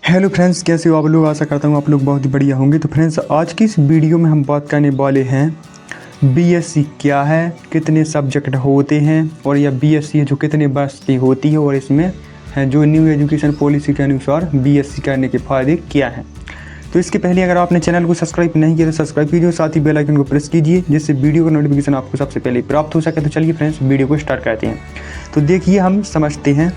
Hello friends, कैसे हो आप लोग। आशा करता हूँ आप लोग बहुत ही बढ़िया होंगे। तो फ्रेंड्स, आज की इस वीडियो में हम बात करने वाले हैं बीएससी क्या है, कितने सब्जेक्ट होते हैं और यह बीएससी है जो कितने वर्ष की होती है और इसमें है जो न्यू एजुकेशन पॉलिसी के अनुसार बीएससी करने के फ़ायदे क्या हैं। तो इसके पहले अगर आपने चैनल को सब्सक्राइब नहीं किया तो सब्सक्राइब कीजिए, साथ ही बेल आइकन को प्रेस कीजिए जिससे वीडियो का नोटिफिकेशन आपको सबसे पहले प्राप्त हो सके। तो चलिए फ्रेंड्स, वीडियो को स्टार्ट करते हैं। तो देखिए, हम समझते हैं।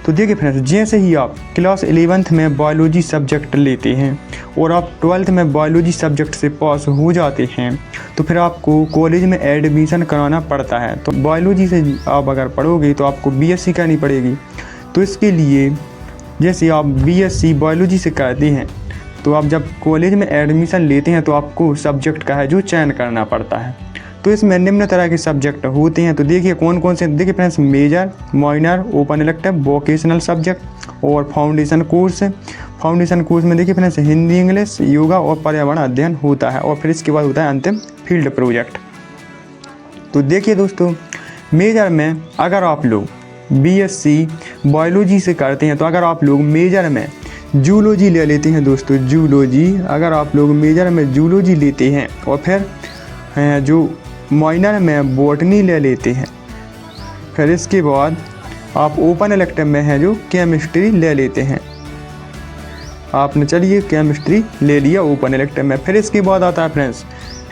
तो देखिए फ्रेंड्स, जैसे ही आप क्लास 11th में बायोलॉजी सब्जेक्ट लेते हैं और आप 12th में बायोलॉजी सब्जेक्ट से पास हो जाते हैं तो फिर आपको कॉलेज में एडमिशन कराना पड़ता है। तो बायोलॉजी से आप अगर पढ़ोगे तो आपको बीएससी करनी पड़ेगी। तो इसके लिए जैसे आप बीएससी बायोलॉजी से करते हैं तो आप जब कॉलेज में एडमिशन लेते हैं तो आपको सब्जेक्ट का है जो चयन करना पड़ता है। तो इसमें निम्न तरह के सब्जेक्ट होते हैं। तो देखिए कौन कौन से। देखिए friends, major, minor, open elective, vocational subject और फाउंडेशन कोर्स। फाउंडेशन कोर्स में देखिए फ्रेंड्स, हिंदी, इंग्लिश, योगा और पर्यावरण अध्ययन होता है और फिर इसके बाद होता है अंतिम फील्ड प्रोजेक्ट। तो देखिए दोस्तों, मेजर में अगर आप लोग बीएससी बायोलॉजी से करते हैं तो अगर आप लोग मेजर में जूलॉजी ले लेते हैं दोस्तों, जूलॉजी, अगर आप लोग मेजर में जूलॉजी लेते हैं और फिर जो माइनर में बॉटनी ले लेते हैं, फिर इसके बाद आप ओपन इलेक्टिव में है जो केमिस्ट्री ले लेते हैं। आपने चलिए केमिस्ट्री ले लिया ओपन इलेक्टिव में। फिर इसके बाद आता है फ्रेंड्स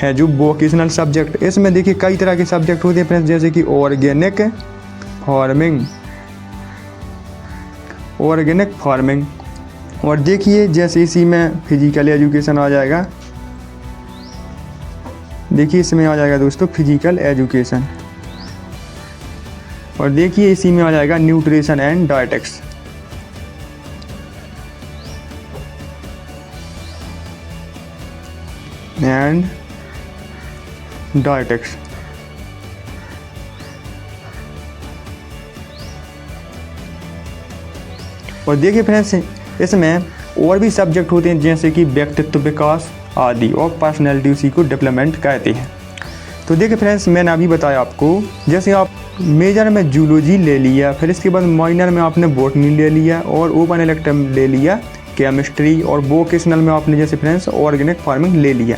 है जो वोकेशनल सब्जेक्ट। इसमें देखिए कई तरह के सब्जेक्ट होते हैं फ्रेंड्स, जैसे कि ऑर्गेनिक फार्मिंग और देखिए जैसे इसी में फिजिकल एजुकेशन आ जाएगा। देखिए इसमें आ जाएगा दोस्तों फिजिकल एजुकेशन और देखिए इसी में आ जाएगा न्यूट्रिशन एंड डाइटिक्स। और देखिए फ्रेंड्स, इसमें और भी सब्जेक्ट होते हैं जैसे कि व्यक्तित्व विकास आदि और पर्सनैलिटी, उसी को डेवलपमेंट कहते हैं। तो देखिए फ्रेंड्स, मैंने अभी बताया आपको, जैसे आप मेजर में जूलॉजी ले लिया, फिर इसके बाद माइनर में आपने बॉटनी ले लिया और ओपन इलेक्टिव ले लिया केमिस्ट्री और वोकेशनल में आपने जैसे फ्रेंड्स ऑर्गेनिक फार्मिंग ले लिया।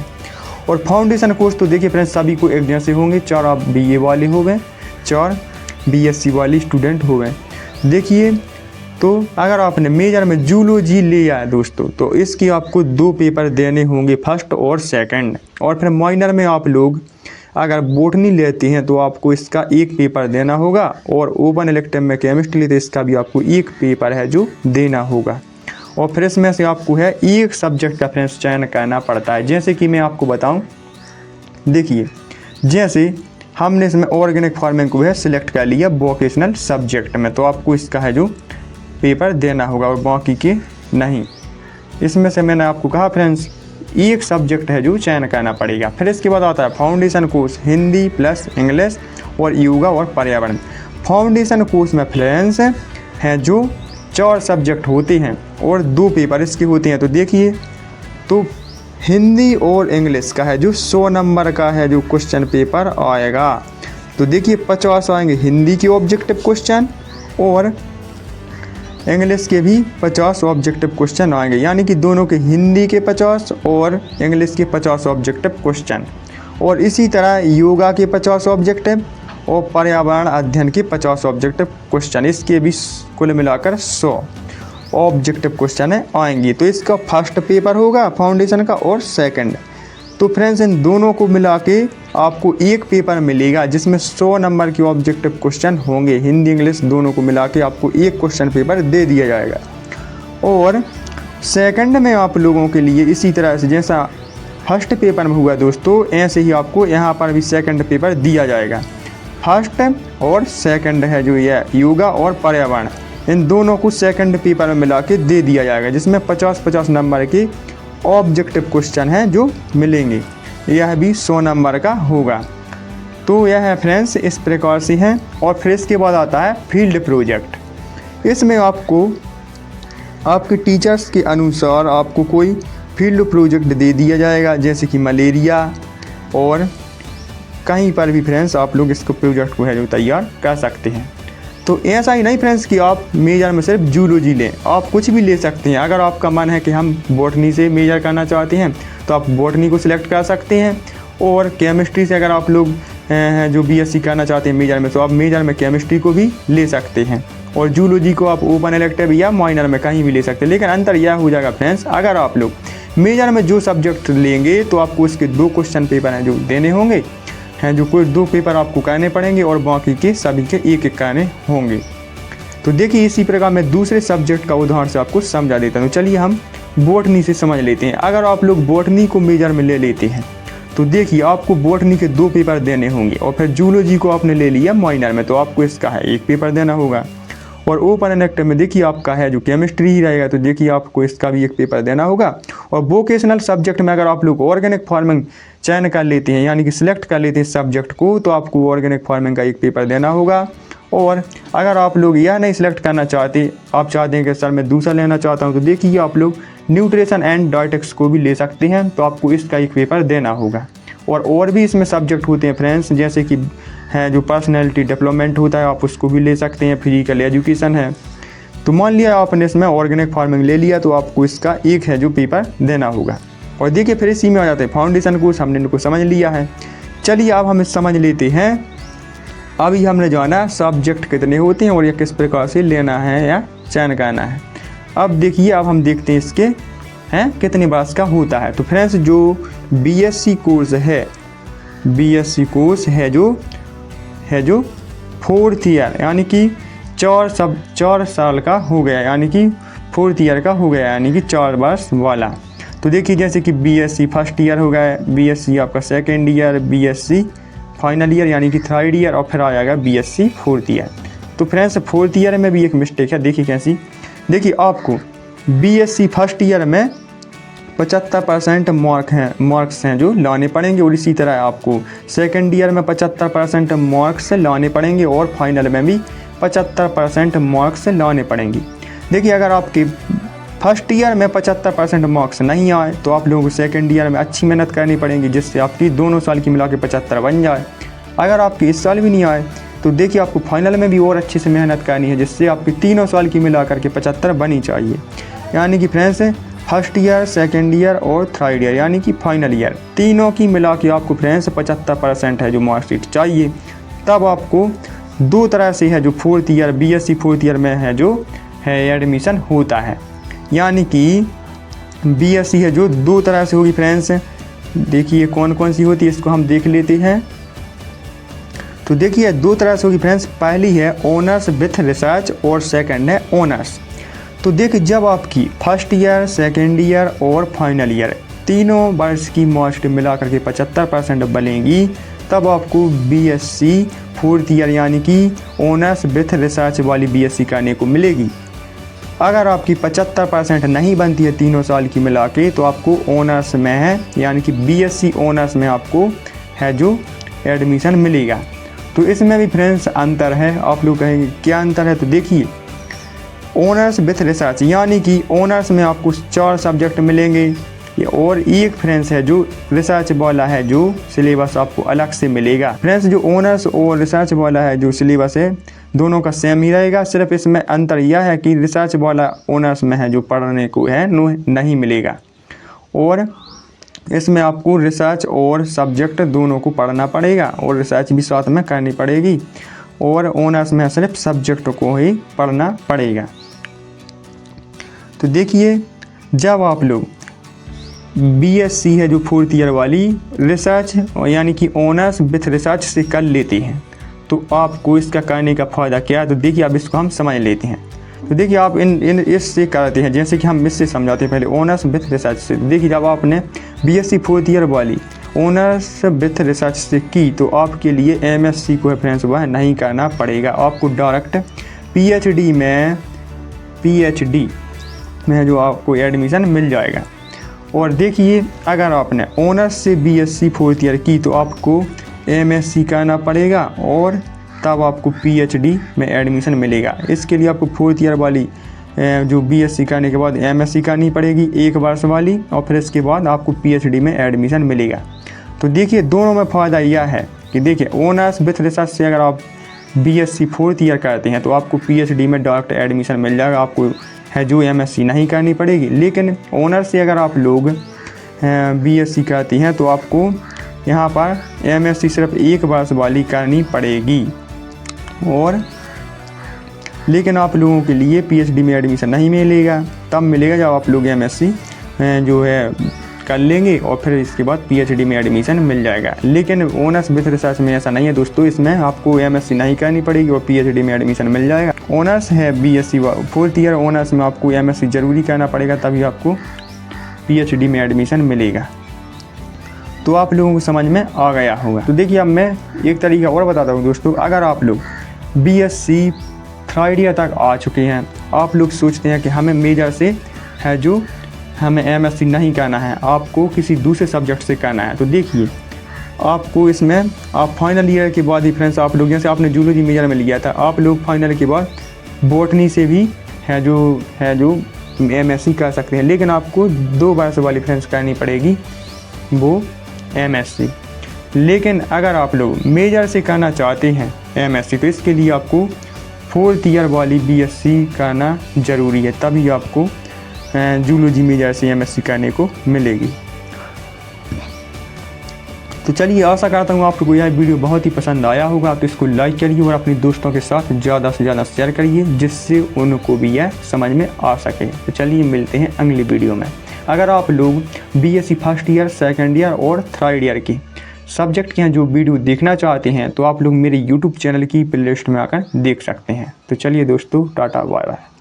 और फाउंडेशन कोर्स तो देखिए फ्रेंड्स सभी को एक जैसे होंगे, 4 आप बीए वाले हो गए, 4 बीएससी वाले स्टूडेंट हो गए। देखिए, तो अगर आपने मेजर में जूलॉजी लिया है दोस्तों तो इसकी आपको 2 पेपर देने होंगे, फर्स्ट और सेकंड। और फिर माइनर में आप लोग अगर बॉटनी लेते हैं तो आपको इसका 1 पेपर देना होगा और ओपन इलेक्टिव में केमिस्ट्री लेते इसका भी आपको 1 पेपर है जो देना होगा। और फिर इसमें से आपको है 1 सब्जेक्ट का फ्रेंड्स चयन करना पड़ता है। जैसे कि मैं आपको बताऊँ, देखिए जैसे हमने इसमें ऑर्गेनिक फार्मिंग को है सिलेक्ट कर लिया वोकेशनल सब्जेक्ट में, तो आपको इसका है जो पेपर देना होगा और बाकी के नहीं। इसमें से मैंने आपको कहा फ्रेंड्स 1 सब्जेक्ट है जो चयन करना पड़ेगा। फिर इसके बाद आता है foundation course, Hindi plus English और योगा और पर्यावरण। फाउंडेशन कोर्स में फ्रेंड्स है जो 4 सब्जेक्ट होते हैं और 2 पेपर इसके होते हैं। तो देखिए, तो हिंदी और इंग्लिश का है जो 100 नंबर का है जो क्वेश्चन पेपर आएगा। तो देखिए 50 आएंगे हिंदी के ऑब्जेक्टिव क्वेश्चन और इंग्लिश के भी 50 ऑब्जेक्टिव क्वेश्चन आएंगे, यानी कि दोनों के हिंदी के 50 और इंग्लिश के 50 ऑब्जेक्टिव क्वेश्चन। और इसी तरह योगा के 50 ऑब्जेक्टिव और पर्यावरण अध्ययन के 50 ऑब्जेक्टिव क्वेश्चन, इसके भी कुल मिलाकर 100 ऑब्जेक्टिव क्वेश्चन आएंगे। तो इसका फर्स्ट पेपर होगा फाउंडेशन का और सेकंड। तो फ्रेंड्स, इन दोनों को मिला के आपको 1 पेपर मिलेगा जिसमें 100 नंबर के ऑब्जेक्टिव क्वेश्चन होंगे। हिंदी इंग्लिश दोनों को मिला के आपको 1 क्वेश्चन पेपर दे दिया जाएगा। और सेकंड में आप लोगों के लिए इसी तरह से जैसा फर्स्ट पेपर में हुआ दोस्तों, ऐसे ही आपको यहाँ पर भी सेकंड पेपर दिया जाएगा। फर्स्ट और सेकंड है जो यह योगा और पर्यावरण, इन दोनों को सेकंड पेपर में मिला के दे दिया जाएगा जिसमें 50-50 नंबर के ऑब्जेक्टिव क्वेश्चन हैं जो मिलेंगे। यह भी 100 नंबर का होगा। तो यह है फ्रेंड्स, इस प्रकार से है। और फिर इसके बाद आता है फील्ड प्रोजेक्ट। इसमें आपको आपके टीचर्स के अनुसार आपको कोई फील्ड प्रोजेक्ट दे दिया जाएगा, जैसे कि मलेरिया, और कहीं पर भी फ्रेंड्स आप लोग इसको प्रोजेक्ट को है जो तैयार कर सकते हैं। तो ऐसा ही नहीं फ्रेंड्स कि आप मेजर में सिर्फ जूलॉजी लें, आप कुछ भी ले सकते हैं। अगर आपका मन है कि हम बॉटनी से मेजर करना चाहते हैं तो आप बॉटनी को सिलेक्ट कर सकते हैं, और केमिस्ट्री से अगर आप लोग जो बीएससी करना चाहते हैं मेजर में, तो आप मेजर में केमिस्ट्री को भी ले सकते हैं, और जूलॉजी को आप ओपन इलेक्टिव या माइनर में कहीं भी ले सकते हैं। लेकिन अंतर यह हो जाएगा फ्रेंड्स, अगर आप लोग मेजर में जो सब्जेक्ट लेंगे तो आपको उसके 2 क्वेश्चन पेपर हैं जो देने होंगे, जो कोई 2 पेपर आपको करने पड़ेंगे, और बाकी के सभी के 1-1 करने होंगे। तो देखिए इसी प्रकार मैं दूसरे सब्जेक्ट का उदाहरण से आपको समझा देता हूँ। चलिए हम बॉटनी से समझ लेते हैं। अगर आप लोग बॉटनी को मेजर में ले लेते हैं तो देखिए आपको बॉटनी के 2 पेपर देने होंगे, और फिर जूलॉजी को आपने ले लिया माइनर में तो आपको इसका है 1 पेपर देना होगा, और ओपन इलेक्टिव में देखिए आपका है जो केमिस्ट्री ही रहेगा तो देखिए आपको इसका भी 1 पेपर देना होगा। और वोकेशनल सब्जेक्ट में अगर आप लोग ऑर्गेनिक फार्मिंग चयन कर लेते हैं, यानी कि सिलेक्ट कर लेते हैं सब्जेक्ट को, तो आपको ऑर्गेनिक फार्मिंग का 1 पेपर देना होगा। और अगर आप लोग यह नहीं सिलेक्ट करना चाहते, आप चाहते हैं कि सर मैं दूसरा लेना चाहता हूं, तो देखिए आप लोग न्यूट्रिशन एंड डाइटेक्स को भी ले सकते हैं, तो आपको इसका 1 पेपर देना होगा। और भी इसमें सब्जेक्ट होते हैं फ्रेंड्स, जैसे कि है जो पर्सनैलिटी डेवलपमेंट होता है, आप उसको भी ले सकते हैं। फिजिकल एजुकेशन है, तो मान लिया आपने इसमें ऑर्गेनिक फार्मिंग ले लिया तो आपको इसका 1 है जो पेपर देना होगा। और देखिए फिर इसी में आ जाते हैं फाउंडेशन कोर्स, हमने इनको समझ लिया है। चलिए अब हम समझ लेते हैं, अभी हमने जाना सब्जेक्ट कितने होते हैं और ये किस प्रकार से लेना है या चयन करना है। अब देखिए अब हम देखते हैं इसके कितने वर्ष का होता है। तो फ्रेंड्स जो बीएससी कोर्स है, बीएससी कोर्स है जो 4th ईयर यानी कि 4 साल का हो गया, यानी कि 4th ईयर का हो गया, यानी कि 4 वर्ष वाला। तो देखिए जैसे कि बीएससी फर्स्ट ईयर हो गया, बीएससी आपका 2nd year, BSc final year यानी कि 3rd ईयर, और फिर आ जाएगा बीएससी 4th ईयर। तो फ्रेंड्स 4th ईयर में भी एक मिस्टेक है, देखिए कैसी। देखिए आपको बीएससी फर्स्ट ईयर में 75% मार्क्स हैं जो लाने पड़ेंगे, और इसी तरह आपको 2nd ईयर में 75% मार्क्स लाने पड़ेंगे, और फाइनल में भी 75% मार्क्स लाने पड़ेंगे। देखिए अगर आपके फर्स्ट ईयर में 75% मार्क्स नहीं आए तो आप लोगों को 2nd ईयर में अच्छी मेहनत करनी पड़ेगी, जिससे आपकी दोनों साल की मिला के 75 बन जाए। अगर आपकी इस साल भी नहीं आए तो देखिए आपको फाइनल में भी और अच्छे से मेहनत करनी है, जिससे आपकी तीनों साल की मिला करके 75 बनी चाहिए। यानी कि friends first year, 2nd year और 3rd ईयर यानी कि फाइनल ईयर, तीनों की मिला के आपको फ्रेंड्स 75% है जो मार्कशीट चाहिए। तब आपको 2 तरह से है जो 4th year, BSc 4th year में है जो है एडमिशन होता है। यानी कि बीएससी है जो 2 तरह से होगी फ्रेंड्स। देखिए कौन कौन सी होती है, इसको हम देख लेते हैं। तो देखिए 2 तरह से होगी फ्रेंड्स। पहली है ऑनर्स विथ रिसर्च और सेकंड है ऑनर्स। तो देखिए जब आपकी फर्स्ट ईयर, 2nd ईयर और फाइनल ईयर तीनों वर्ष की मार्क्स मिला करके 75% बनेगी, तब आपको बीएससी 4th ईयर यानी कि ऑनर्स विथ रिसर्च वाली बीएससी करने को मिलेगी। अगर आपकी 75% नहीं बनती है तीनों साल की मिला के, तो आपको ऑनर्स में है यानी कि बीएससी ऑनर्स में आपको है जो एडमिशन मिलेगा। तो इसमें भी फ्रेंड्स अंतर है। आप लोग कहेंगे क्या अंतर है, तो देखिए ऑनर्स विथ रिसर्च यानी कि ऑनर्स में आपको 4 सब्जेक्ट मिलेंगे, और एक फ्रेंड्स है जो रिसर्च वाला है जो सिलेबस आपको अलग से मिलेगा। फ्रेंड्स जो ऑनर्स और रिसर्च वाला है जो सिलेबस है दोनों का सेम ही रहेगा, सिर्फ इसमें अंतर यह है कि रिसर्च वाला ऑनर्स में है जो पढ़ने को है नहीं मिलेगा, और इसमें आपको रिसर्च और सब्जेक्ट दोनों को पढ़ना पड़ेगा, और रिसर्च भी साथ में करनी पड़ेगी, और ऑनर्स में सिर्फ सब्जेक्ट को ही पढ़ना पड़ेगा। तो देखिए जब आप लोग बीएससी है जो 4th ईयर वाली रिसर्च यानी कि ऑनर्स विथ रिसर्च से कर लेते हैं, तो आपको इसका करने का फ़ायदा क्या है, तो देखिए अब इसको हम समझ लेते हैं। तो देखिए आप इन इससे करते हैं, जैसे कि हम इससे समझाते हैं पहले ऑनर्स विथ रिसर्च से। देखिए जब आपने बीएससी 4th ईयर वाली ऑनर्स विथ रिसर्च से की, तो आपके लिए एमएससी को फ्रेंड्स वह नहीं करना पड़ेगा, आपको डायरेक्ट पीएचडी में जो आपको एडमिशन मिल जाएगा। और देखिए अगर आपने ऑनर्स से बीएससी 4th ईयर की तो आपको एमएससी करना पड़ेगा, और तब आपको पीएचडी में एडमिशन मिलेगा। इसके लिए आपको 4th ईयर वाली जो बीएससी करने के बाद एमएससी करनी पड़ेगी 1 वर्ष वाली, और फिर इसके बाद आपको पीएचडी में एडमिशन मिलेगा। तो देखिए दोनों में फ़ायदा यह है कि देखिए ऑनर्स विथ रिसर्च से अगर आप बीएससी फोर्थ ईयर करते हैं तो आपको पीएचडी में डायरेक्ट एडमिशन मिल जाएगा, आपको है जो एमएससी नहीं करनी पड़ेगी। लेकिन ऑनर्स से अगर आप लोग बीएससी करती हैं तो आपको यहाँ पर एमएससी सिर्फ 1 वर्ष वाली करनी पड़ेगी। और लेकिन आप लोगों के लिए पीएचडी में एडमिशन नहीं मिलेगा, तब मिलेगा जब आप लोग एमएससी जो है कर लेंगे और फिर इसके बाद पीएचडी में एडमिशन मिल जाएगा। लेकिन ऑनर्स विद रिसर्च में ऐसा नहीं है दोस्तों, इसमें आपको एमएससी नहीं करनी पड़ेगी और पीएचडी में एडमिशन मिल जाएगा। ऑनर्स है बीएससी फोर्थ ईयर, ऑनर्स में आपको एमएससी ज़रूरी करना पड़ेगा, तभी आपको पीएचडी में एडमिशन मिलेगा। तो आप लोगों को समझ में आ गया होगा। तो देखिए अब मैं एक तरीका और बताता हूँ दोस्तों। अगर आप लोग बीएससी थर्ड ईयर तक आ चुके हैं, आप लोग सोचते हैं कि हमें मेजर से है जो हमें एमएससी नहीं करना है, आपको किसी दूसरे सब्जेक्ट से करना है, तो देखिए आपको इसमें आप फाइनल ईयर के बाद ही फ्रेंड्स, आप लोग जैसे आपने जूलॉजी मेजर में लिया था, आप लोग फाइनल के बाद बॉटनी से भी है जो एमएससी कर सकते हैं। लेकिन आपको 2 वर्ष वाली फ्रेंड्स करनी पड़ेगी वो एमएससी। लेकिन अगर आप लोग मेजर से करना चाहते हैं एमएससी तो इसके लिए आपको फोर्थ ईयर वाली बीएससी करना ज़रूरी है, तभी आपको जूलॉजी मेजर से एमएससी करने को मिलेगी। तो चलिए आशा करता हूँ आपको यह वीडियो बहुत ही पसंद आया होगा। तो इसको लाइक करिए और अपने दोस्तों के साथ ज़्यादा से ज़्यादा शेयर करिए, जिससे उनको भी यह समझ में आ सके। तो चलिए मिलते हैं अगली वीडियो में। अगर आप लोग BSc first year, second year और थर्ड ईयर की सब्जेक्ट के हैं जो वीडियो देखना चाहते हैं तो आप लोग मेरे यूट्यूब चैनल की प्लेलिस्ट में आकर देख सकते हैं। तो चलिए दोस्तों, टाटा बाय बाय।